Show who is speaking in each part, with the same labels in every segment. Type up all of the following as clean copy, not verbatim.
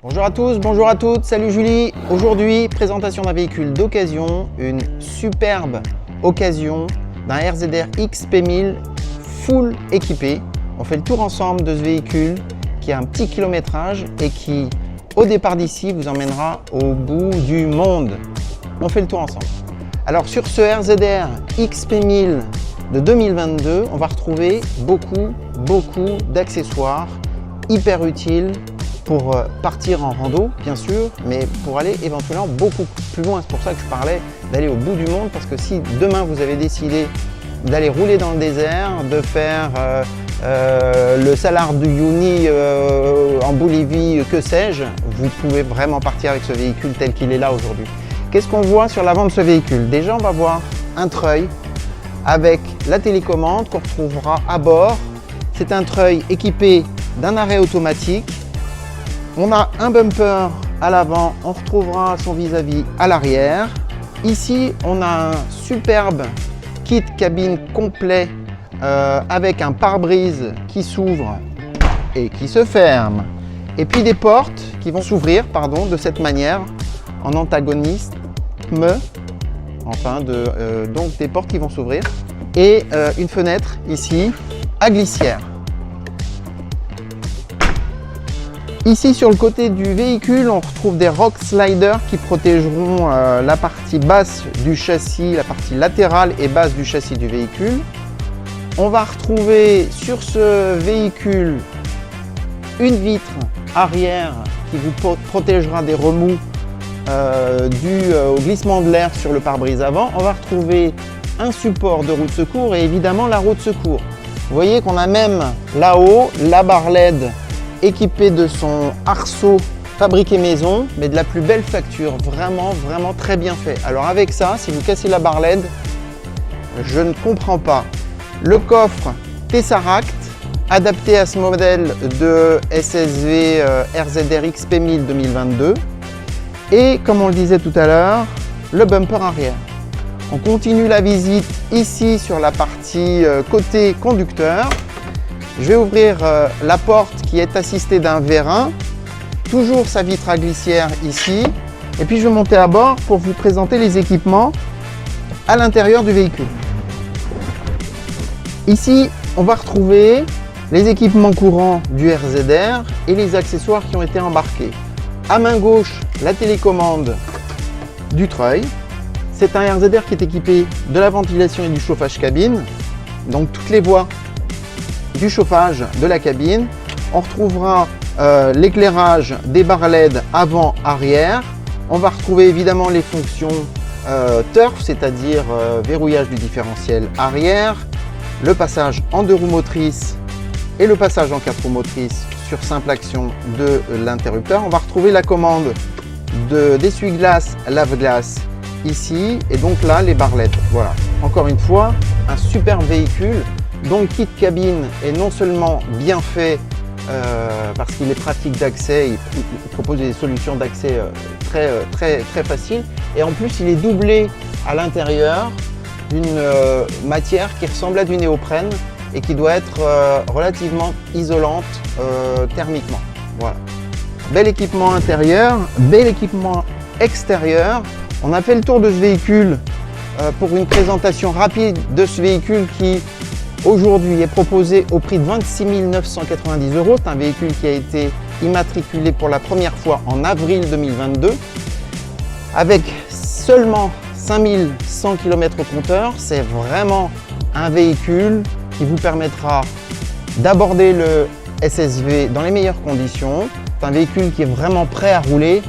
Speaker 1: Bonjour à tous, bonjour à toutes, salut Julie. Aujourd'hui, présentation d'un véhicule d'occasion, une superbe occasion d'un RZR XP1000 full équipé. On fait le tour ensemble de ce véhicule qui a un petit kilométrage et qui, au départ d'ici, vous emmènera au bout du monde. On fait le tour ensemble. Alors sur ce RZR XP1000 de 2022, on va retrouver beaucoup d'accessoires hyper utiles pour partir en rando, bien sûr, mais pour aller éventuellement beaucoup plus loin. C'est pour ça que je parlais d'aller au bout du monde, parce que si demain vous avez décidé d'aller rouler dans le désert, de faire le Salar du Uyuni en Bolivie, que sais-je, vous pouvez vraiment partir avec ce véhicule tel qu'il est là aujourd'hui. Qu'est-ce qu'on voit sur l'avant de ce véhicule? Déjà, on va voir un treuil avec la télécommande qu'on retrouvera à bord. C'est un treuil équipé d'un arrêt automatique. On a un bumper à l'avant, on retrouvera son vis-à-vis à l'arrière. Ici, on a un superbe kit cabine complet avec un pare-brise qui s'ouvre et qui se ferme. Et puis des portes qui vont s'ouvrir, de cette manière, en antagonisme. Donc des portes qui vont s'ouvrir. Et une fenêtre ici à glissière. Ici sur le côté du véhicule, on retrouve des rock sliders qui protégeront la partie basse du châssis, la partie latérale et basse du châssis du véhicule. On va retrouver sur ce véhicule une vitre arrière qui vous protégera des remous dû au glissement de l'air sur le pare-brise avant. On va retrouver un support de roue de secours et évidemment la roue de secours. Vous voyez qu'on a même là-haut la barre LED équipée de son arceau fabriqué maison, mais de la plus belle facture, vraiment très bien fait. Alors avec ça, si vous cassez la barre LED, je ne comprends pas. Le coffre Tesseract, adapté à ce modèle de SSV RZR XP1000 2022. Et comme on le disait tout à l'heure, le bumper arrière. On continue la visite ici sur la partie côté conducteur. Je vais ouvrir la porte qui est assistée d'un vérin, toujours sa vitre à glissière ici. Et puis je vais monter à bord pour vous présenter les équipements à l'intérieur du véhicule. Ici, on va retrouver les équipements courants du RZR et les accessoires qui ont été embarqués. À main gauche, la télécommande du treuil. C'est un RZR qui est équipé de la ventilation et du chauffage cabine, donc toutes les voies du chauffage de la cabine. On retrouvera l'éclairage des barres LED avant-arrière. On va retrouver évidemment les fonctions turf, c'est-à-dire verrouillage du différentiel arrière, le passage en 2 roues motrices et le passage en 4 roues motrices sur simple action de l'interrupteur. On va retrouver la commande d'essuie-glace, lave-glace ici, et donc là les barres LED. Voilà, encore une fois, un super véhicule dont le kit cabine est non seulement bien fait parce qu'il est pratique d'accès, il propose des solutions d'accès très faciles, et en plus il est doublé à l'intérieur d'une matière qui ressemble à du néoprène et qui doit être relativement isolante thermiquement. Voilà. Bel équipement intérieur, bel équipement extérieur. On a fait le tour de ce véhicule pour une présentation rapide de ce véhicule qui aujourd'hui est proposé au prix de 26 990 €. C'est un véhicule qui a été immatriculé pour la première fois en avril 2022 avec seulement 5100 km au compteur. C'est vraiment un véhicule qui vous permettra d'aborder le SSV dans les meilleures conditions. C'est un véhicule qui est vraiment prêt à rouler,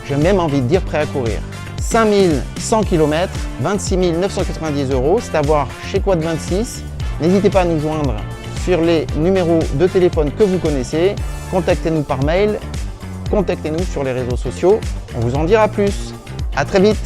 Speaker 1: j'ai même envie de dire prêt à courir. 5100 km, 26 990 €, c'est à voir chez Quad 26. N'hésitez pas à nous joindre sur les numéros de téléphone que vous connaissez. Contactez-nous par mail, contactez-nous sur les réseaux sociaux. On vous en dira plus. À très vite.